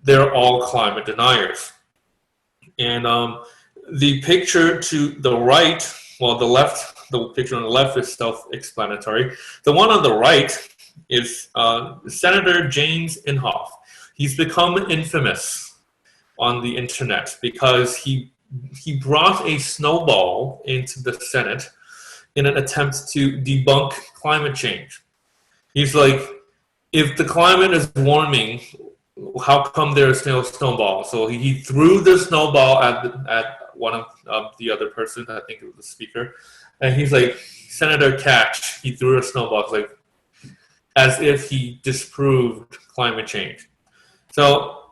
They're all climate deniers. And the picture to the right, well, the picture on the left is self-explanatory. The one on the right is Senator James Inhofe. He's become infamous on the internet because he brought a snowball into the Senate in an attempt to debunk climate change. He's like, if the climate is warming, how come there's no snowball? So he threw the snowball at one of the other person, I think it was the speaker, and he's like, Senator, catch. He threw a snowball. It's like, as if he disproved climate change. So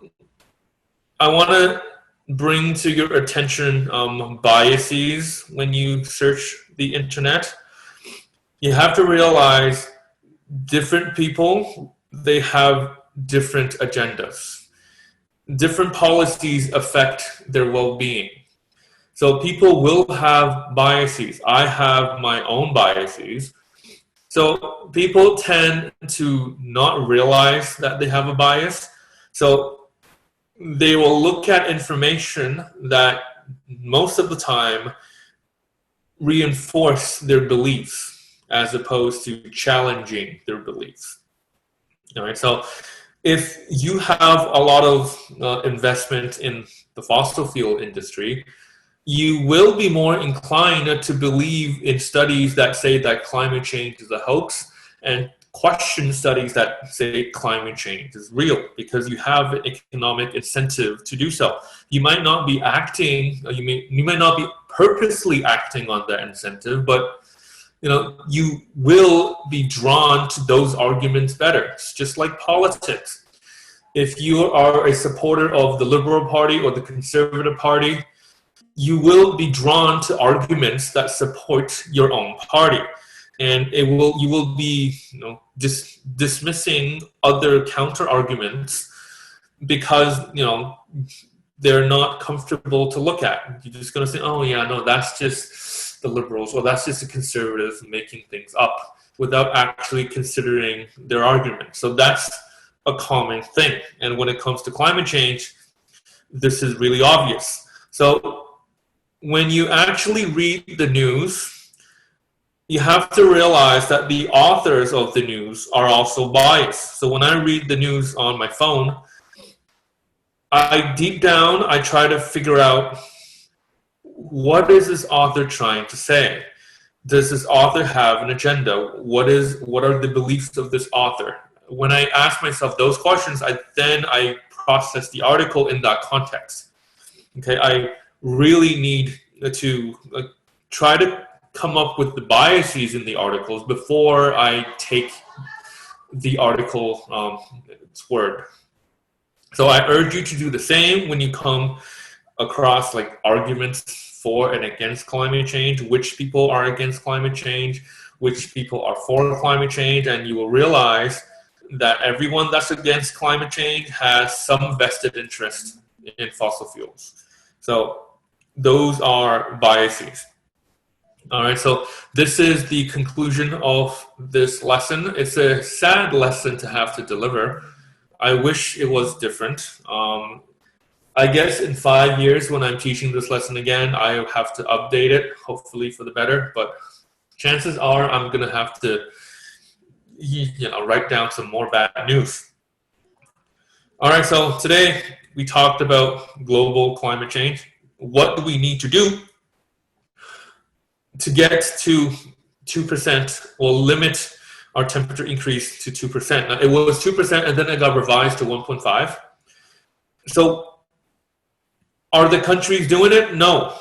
I want to bring to your attention biases when you search the internet. You have to realize different people, they have different agendas. Different policies affect their well-being. So people will have biases. I have my own biases. So people tend to not realize that they have a bias. So they will look at information that most of the time reinforce their beliefs as opposed to challenging their beliefs. All right, so if you have a lot of investment in the fossil fuel industry, you will be more inclined to believe in studies that say that climate change is a hoax and question studies that say climate change is real because you have an economic incentive to do so. You might not be acting, you might not be purposely acting on that incentive, but you will be drawn to those arguments better. It's just like politics. If you are a supporter of the Liberal Party or the Conservative Party, you will be drawn to arguments that support your own party, and you will be dismissing other counter arguments because they're not comfortable to look at. You're just going to say, oh yeah, no, that's just the Liberals or that's just the Conservatives making things up without actually considering their argument. So that's a common thing. And when it comes to climate change, this is really obvious. So when you actually read the news, you have to realize that the authors of the news are also biased. So when I read the news on my phone, deep down, I try to figure out, what is this author trying to say? Does this author have an agenda? What are the beliefs of this author? When I ask myself those questions, I process the article in that context. Okay, I really need to try to come up with the biases in the articles before I take the article its word. So I urge you to do the same when you come across like arguments for and against climate change, which people are against climate change, which people are for climate change, and you will realize that everyone that's against climate change has some vested interest in fossil fuels. So those are biases. All right, so this is the conclusion of this lesson. It's a sad lesson to have to deliver. I wish it was different. I guess in 5 years when I'm teaching this lesson again, I have to update it, hopefully for the better, but chances are I'm gonna have to write down some more bad news. All right, so today we talked about global climate change. What do we need to do to get to 2% or limit our temperature increase to 2%? Now, it was 2% and then it got revised to 1.5. So are the countries doing it? No.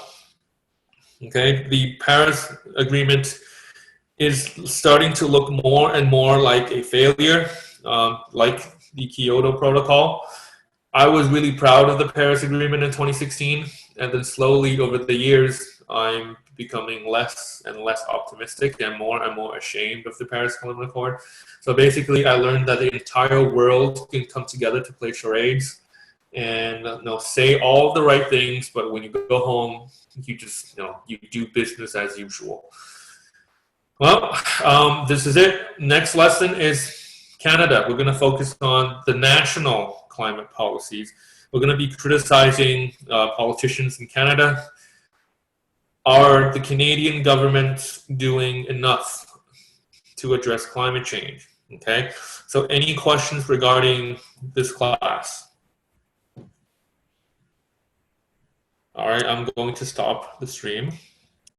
Okay, the Paris Agreement is starting to look more and more like a failure, like the Kyoto Protocol. I was really proud of the Paris Agreement in 2016, and then slowly over the years, I'm becoming less and less optimistic and more ashamed of the Paris Climate Accord. So basically, I learned that the entire world can come together to play charades and say all the right things, but when you go home, you just you do business as usual. Well, this is it. Next lesson is Canada. We're going to focus on the national climate policies. We're going to be criticizing politicians in Canada. Are the Canadian government doing enough to address climate change? Okay, so any questions regarding this class? All right, I'm going to stop the stream.